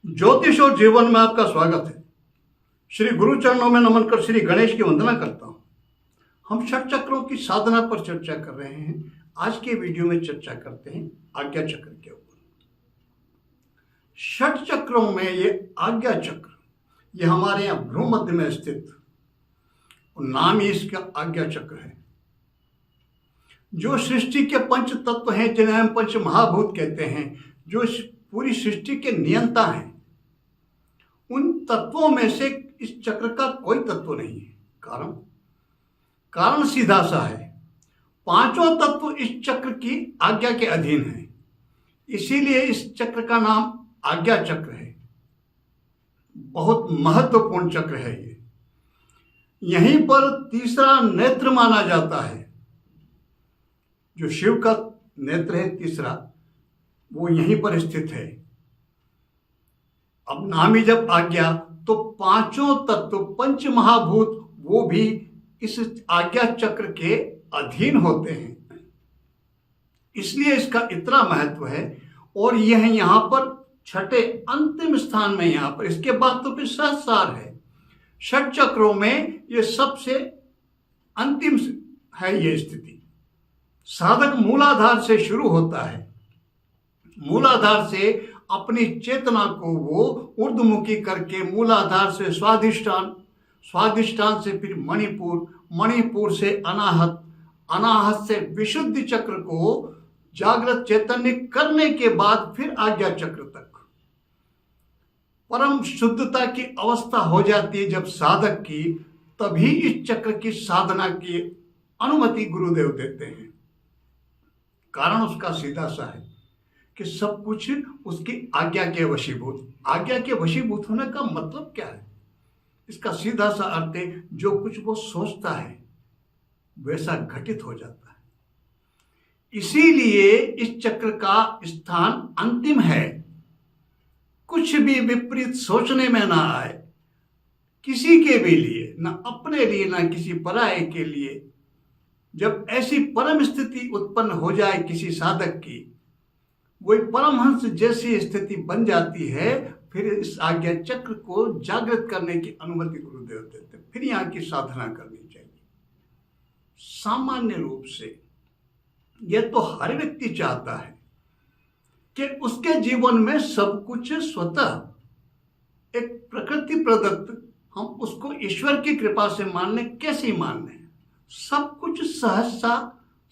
ज्योतिष और जीवन में आपका स्वागत है। श्री गुरु चरणों में नमन कर श्री गणेश की वंदना करता हूं। हम षट चक्रों की साधना पर चर्चा कर रहे हैं। आज के वीडियो में चर्चा करते हैं आज्ञा चक्र के ऊपर। षट चक्रों में ये आज्ञा चक्र, ये हमारे यहाँ भ्रूमध्य में स्थित नाम ही इसका आज्ञा चक्र है। जो सृष्टि के पंच तत्व हैं, जिन्हें हम पंच महाभूत कहते हैं, जो पूरी सृष्टि के नियंता हैं, उन तत्वों में से इस चक्र का कोई तत्व नहीं है। कारण सीधा सा है, पांचों तत्व इस चक्र की आज्ञा के अधीन हैं। इसीलिए इस चक्र का नाम आज्ञा चक्र है। बहुत महत्वपूर्ण चक्र है ये। यहीं पर तीसरा नेत्र माना जाता है। जो शिव का नेत्र है तीसरा, वो यहीं पर स्थित है। अब नाम ही जब आज्ञा, तो पांचों तत्व पंच महाभूत वो भी इस आज्ञा चक्र के अधीन होते हैं। इसलिए इसका इतना महत्व है। और यह यहाँ पर छठे अंतिम स्थान में, यहाँ पर इसके बाद तो फिर सहस्रार है। षट चक्रों में ये सबसे अंतिम है ये स्थिति। साधक मूलाधार से शुरू होता है। मूलाधार से अपनी चेतना को वो ऊर्ध्वमुखी करके मूलाधार से स्वाधिष्ठान, स्वाधिष्ठान से फिर मणिपुर, मणिपुर से अनाहत, अनाहत से विशुद्धि चक्र को जागृत चैतन्य करने के बाद फिर आज्ञा चक्र तक परम शुद्धता की अवस्था हो जाती है जब साधक की, तभी इस चक्र की साधना की अनुमति गुरुदेव देते हैं। कारण उसका सीधा सा है कि सब कुछ उसकी आज्ञा के वशीभूत। आज्ञा के वशीभूत होने का मतलब क्या है? इसका सीधा सा अर्थ है, जो कुछ वो सोचता है वैसा घटित हो जाता है। इसीलिए इस चक्र का स्थान अंतिम है। कुछ भी विपरीत सोचने में ना आए, किसी के भी लिए, ना अपने लिए ना किसी पराये के लिए। जब ऐसी परम स्थिति उत्पन्न हो जाए किसी साधक की, वही परमहंस जैसी स्थिति बन जाती है, फिर इस आज्ञा चक्र को जागृत करने की अनुमति गुरुदेव देते। फिर यहाँ की साधना करनी चाहिए। सामान्य रूप से यह तो हर व्यक्ति चाहता है कि उसके जीवन में सब कुछ स्वतः एक प्रकृति प्रदत्त, हम उसको ईश्वर की कृपा से मान लें, कैसे मान लें, सब कुछ सहजता,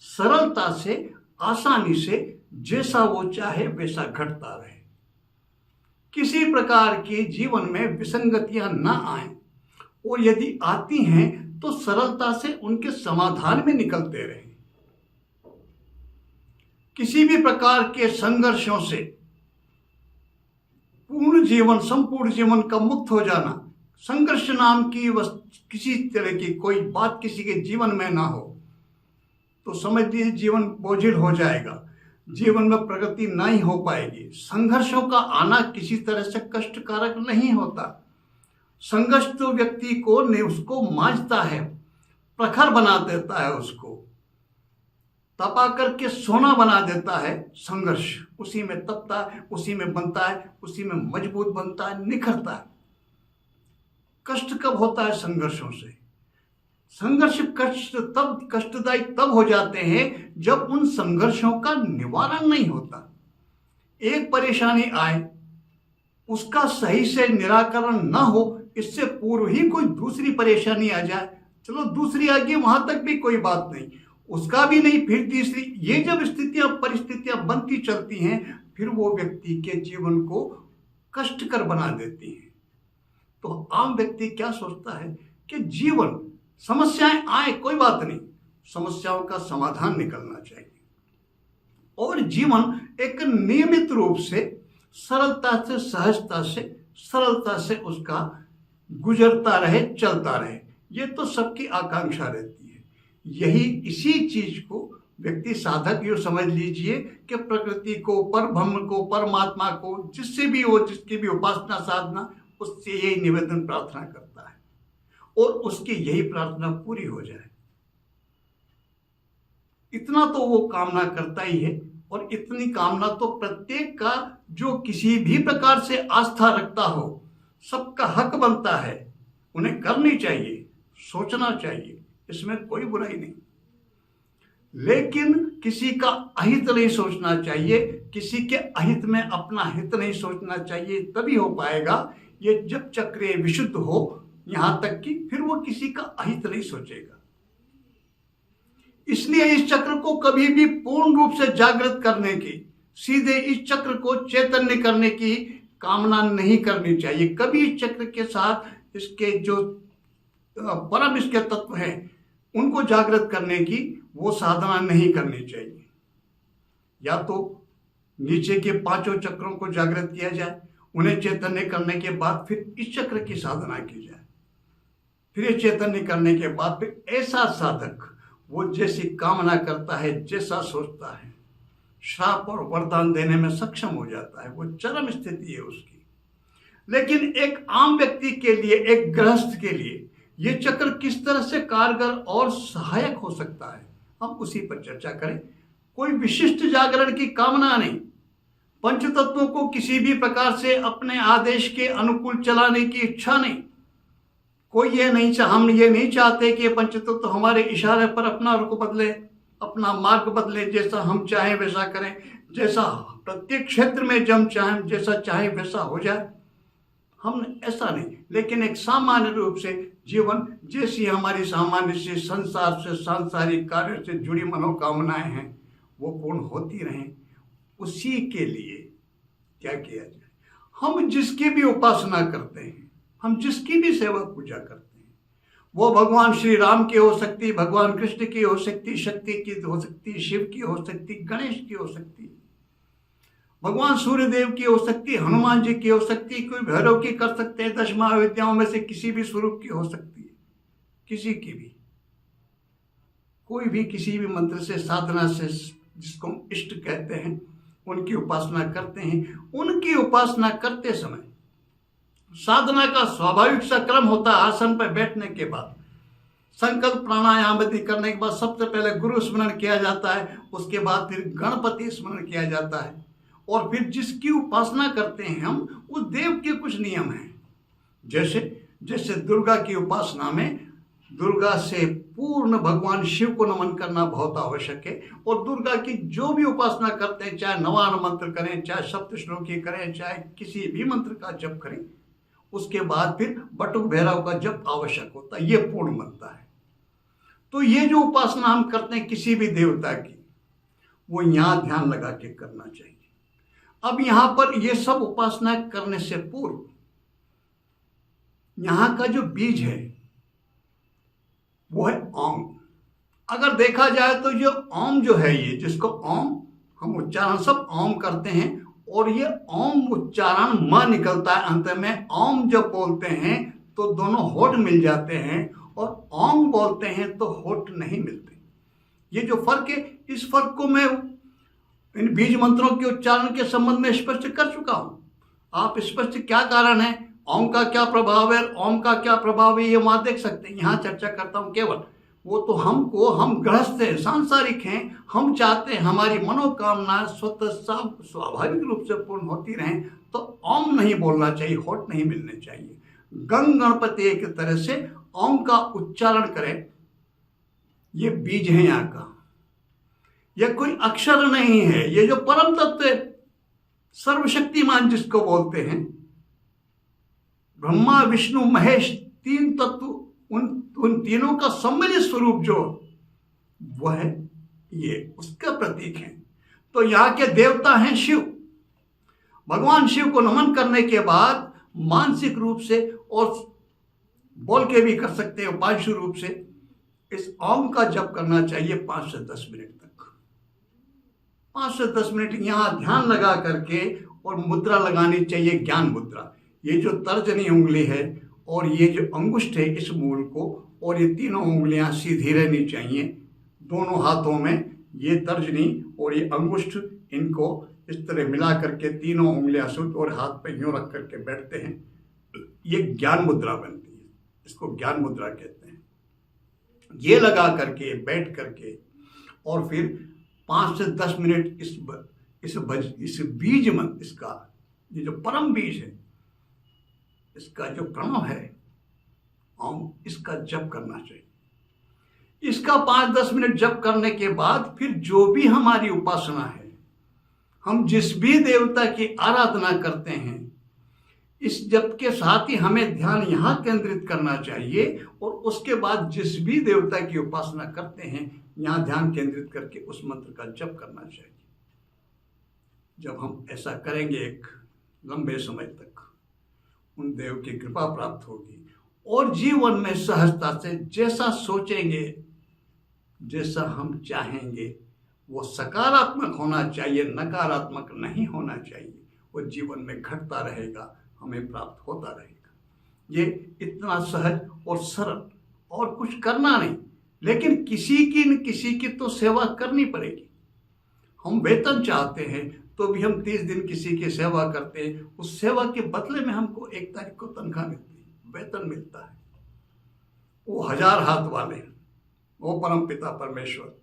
सरलता से, आसानी से, जैसा वो चाहे वैसा घटता रहे। किसी प्रकार की जीवन में विसंगतियां ना आए, और यदि आती हैं तो सरलता से उनके समाधान में निकलते रहे। किसी भी प्रकार के संघर्षों से पूर्ण जीवन, संपूर्ण जीवन का मुक्त हो जाना, संघर्ष नाम की किसी तरह की कोई बात किसी के जीवन में ना हो, तो समझ लीजिए जीवन बोझिल हो जाएगा, जीवन में प्रगति नहीं हो पाएगी। संघर्षों का आना किसी तरह से कष्टकारक नहीं होता। संघर्ष तो व्यक्ति को उसको मांझता है, प्रखर बना देता है, उसको तपा करके सोना बना देता है। संघर्ष उसी में तपता है, उसी में बनता है, उसी में मजबूत बनता है, निखरता है। कष्ट कब होता है? संघर्षों से। संघर्ष कष्टदायी तब हो जाते हैं जब उन संघर्षों का निवारण नहीं होता। एक परेशानी आए, उसका सही से निराकरण न हो, इससे पूर्व ही कोई दूसरी परेशानी आ जाए, चलो दूसरी आ गई, वहां तक भी कोई बात नहीं, उसका भी नहीं, फिर तीसरी। ये जब स्थितियां, परिस्थितियां बनती चलती हैं, फिर वो व्यक्ति के जीवन को कष्टकर बना देती हैं। तो आम व्यक्ति क्या सोचता है कि जीवन, समस्याएं आए कोई बात नहीं, समस्याओं का समाधान निकलना चाहिए, और जीवन एक नियमित रूप से, सरलता से, सहजता से, सरलता से उसका गुजरता रहे, चलता रहे। ये तो सबकी आकांक्षा रहती है। यही, इसी चीज को व्यक्ति, साधक, यो समझ लीजिए कि प्रकृति को, परब्रह्म को, परमात्मा को, जिससे भी वो, जिसकी भी उपासना साधना, उससे यही निवेदन प्रार्थना करता है, और उसकी यही प्रार्थना पूरी हो जाए, इतना तो वो कामना करता ही है। और इतनी कामना तो प्रत्येक का जो किसी भी प्रकार से आस्था रखता हो, सबका हक बनता है, उन्हें करनी चाहिए, सोचना चाहिए, इसमें कोई बुराई नहीं। लेकिन किसी का अहित नहीं सोचना चाहिए, किसी के अहित में अपना हित नहीं सोचना चाहिए। तभी हो पाएगा ये, जब चक्र विशुद्ध हो, यहां तक कि फिर वो किसी का अहित नहीं सोचेगा। इसलिए इस चक्र को कभी भी पूर्ण रूप से जागृत करने की, सीधे इस चक्र को चैतन्य करने की कामना नहीं करनी चाहिए। कभी इस चक्र के साथ इसके जो परम इसके तत्व हैं उनको जागृत करने की वो साधना नहीं करनी चाहिए। या तो नीचे के पांचों चक्रों को जागृत किया जाए, उन्हें चैतन्य करने के बाद फिर इस चक्र की साधना की जाए। फिर ये चैतन्य करने के बाद फिर ऐसा साधक वो जैसी कामना करता है, जैसा सोचता है, श्राप और वरदान देने में सक्षम हो जाता है। वो चरम स्थिति है उसकी। लेकिन एक आम व्यक्ति के लिए, एक गृहस्थ के लिए ये चक्र किस तरह से कारगर और सहायक हो सकता है, हम उसी पर चर्चा करें। कोई विशिष्ट जागरण की कामना नहीं, पंच तत्वों को किसी भी प्रकार से अपने आदेश के अनुकूल चलाने की इच्छा नहीं। कोई हम ये नहीं चाहते कि पंच तत्व हमारे इशारे पर अपना रुख बदले, अपना मार्ग बदले, जैसा हम चाहें वैसा करें, जैसा प्रत्येक क्षेत्र में जम चाहें, जैसा चाहे वैसा हो जाए। हम ऐसा नहीं, लेकिन एक सामान्य रूप से जीवन, जैसी हमारी सामान्य से संसार से सांसारिक कार्यों से जुड़ी मनोकामनाएं हैं वो पूर्ण होती रहें, उसी के लिए क्या किया जाए। हम जिसकी भी उपासना करते हैं, हम जिसकी भी सेवा पूजा करते हैं, वो भगवान श्री राम की हो सकती, भगवान कृष्ण की हो सकती, शक्ति की हो सकती, शिव की हो सकती, गणेश की हो सकती, भगवान सूर्यदेव की हो सकती, हनुमान जी की हो सकती, कोई भैरव की कर सकते हैं, 10 महाविद्याओं में से किसी भी स्वरूप की हो सकती है, किसी की भी, कोई भी किसी भी मंत्र से, साधना से, जिसको हम इष्ट कहते हैं, उनकी उपासना करते हैं। उनकी उपासना करते समय साधना का स्वाभाविक सा क्रम होता है। आसन पर बैठने के बाद संकल्प प्राणायाम आदि करने के बाद सबसे पहले गुरु स्मरण किया जाता है, उसके बाद फिर गणपति स्मरण किया जाता है, और फिर जिसकी उपासना करते हैं हम, उस देव के कुछ नियम हैं। जैसे दुर्गा की उपासना में दुर्गा से पूर्ण भगवान शिव को नमन करना बहुत आवश्यक है, और दुर्गा की जो भी उपासना करते हैं, चाहे नवान मंत्र करें, चाहे सप्तश्लोकी करें, चाहे किसी भी मंत्र का जप करें, उसके बाद फिर बटुक भैरव का जप आवश्यक होता है, ये पूर्ण बनता है। तो ये जो उपासना हम करते हैं किसी भी देवता की, वो यहाँ ध्यान लगा के करना चाहिए। अब यहाँ पर ये सब उपासना करने से पूर्व यहाँ का जो बीज है वो है ओम। अगर देखा जाए तो जो ओम जो है, ये जिसको ओम हम उच्चारण सब ओम करते हैं, और ये ओम उच्चारण म निकलता है अंत में। ओम जब बोलते हैं तो दोनों होठ मिल जाते हैं, और ओम बोलते हैं तो होठ नहीं मिलते। ये जो फर्क है, इस फर्क को मैं इन बीज मंत्रों के उच्चारण के संबंध में स्पष्ट कर चुका हूं। आप स्पष्ट क्या कारण है, ओम का क्या प्रभाव है, ओम का क्या प्रभाव है, ये वहां देख सकते हैं। यहाँ चर्चा करता हूं केवल वो तो हम गृहस्थ हैं, सांसारिक हैं, हम चाहते हैं हमारी मनोकामना स्वतः स्वाभाविक रूप से पूर्ण होती रहें, तो ओम नहीं बोलना चाहिए, होठ नहीं मिलने चाहिए। गंग गणपति एक तरह से ओम का उच्चारण करें। ये बीज है यहाँ का, यह कोई अक्षर नहीं है। ये जो परम तत्व है, सर्वशक्तिमान जिसको बोलते हैं, ब्रह्मा विष्णु महेश, 3 तत्व, उन तीनों का सम्मिलित स्वरूप जो वह है, ये उसका प्रतीक है। तो यहाँ के देवता हैं शिव। भगवान शिव को नमन करने के बाद मानसिक रूप से और बोल के भी कर सकते हैं, उपांशु रूप से इस ओम का जप करना चाहिए 5 से 10 मिनट तक। 5 से 10 मिनट यहाँ ध्यान लगा करके, और मुद्रा लगानी चाहिए, ज्ञान मुद्रा। ये जो तर्जनी उंगली है और ये जो अंगुष्ठ है, इस मूल को, और ये तीनों उंगलियां सीधी रहनी चाहिए दोनों हाथों में। ये तर्जनी और ये अंगुष्ठ, इनको इस तरह मिला करके तीनों उंगलियां सुध और हाथ पे यूं रख करके बैठते हैं, ये ज्ञान मुद्रा बनती है। इसको ज्ञान मुद्रा कहते हैं। ये लगा करके, बैठ करके, और फिर 5 से 10 मिनट इस बीज मंत्र, इसका ये जो परम बीज है, इसका जो प्रणव है ओम, इसका जप करना चाहिए। इसका 5-10 मिनट जप करने के बाद फिर जो भी हमारी उपासना है, हम जिस भी देवता की आराधना करते हैं, इस जप के साथ ही हमें ध्यान यहाँ केंद्रित करना चाहिए और उसके बाद जिस भी देवता की उपासना करते हैं यहाँ ध्यान केंद्रित करके उस मंत्र का जप करना चाहिए। जब हम ऐसा करेंगे एक लंबे समय तक, उन देव की कृपा प्राप्त होगी और जीवन में सहजता से जैसा सोचेंगे, जैसा हम चाहेंगे, वो सकारात्मक होना चाहिए, नकारात्मक नहीं होना चाहिए। वो जीवन में घटता रहेगा, हमें प्राप्त होता रहेगा। ये इतना सहज और सरल, और कुछ करना नहीं, लेकिन किसी की न किसी की तो सेवा करनी पड़ेगी। हम वेतन चाहते हैं तो भी हम 30 दिन किसी की सेवा करते हैं, उस सेवा के बदले में हमको 1 तारीख को तनख्वाह मिलती है, वेतन मिलता है। वो 1000 हाथ वाले, वो परम पिता परमेश्वर,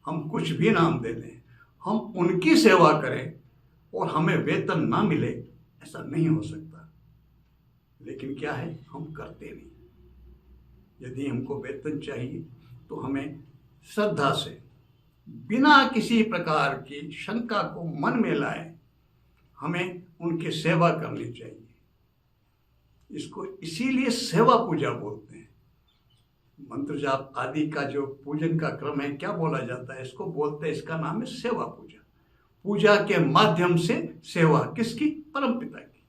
हम कुछ भी नाम दे दें, हम उनकी सेवा करें और हमें वेतन ना मिले, ऐसा नहीं हो सकता। लेकिन क्या है, हम करते नहीं। यदि हमको वेतन चाहिए तो हमें श्रद्धा से, बिना किसी प्रकार की शंका को मन में लाए, हमें उनकी सेवा करनी चाहिए। इसको इसीलिए सेवा पूजा बोलते हैं। मंत्र जाप आदि का जो पूजन का क्रम है, क्या बोला जाता है, इसको बोलते हैं, इसका नाम है सेवा पूजा। पूजा के माध्यम से सेवा किसकी, परमपिता की।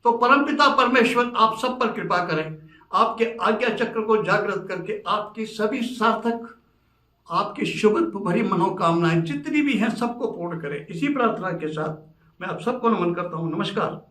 तो परमपिता परमेश्वर आप सब पर कृपा करें, आपके आज्ञा चक्र को जागृत करके आपकी सभी सार्थक, आपकी शुभ भरी मनोकामनाएं जितनी भी हैं सबको पूर्ण करें। इसी प्रार्थना के साथ मैं आप सबको नमन करता हूं। नमस्कार।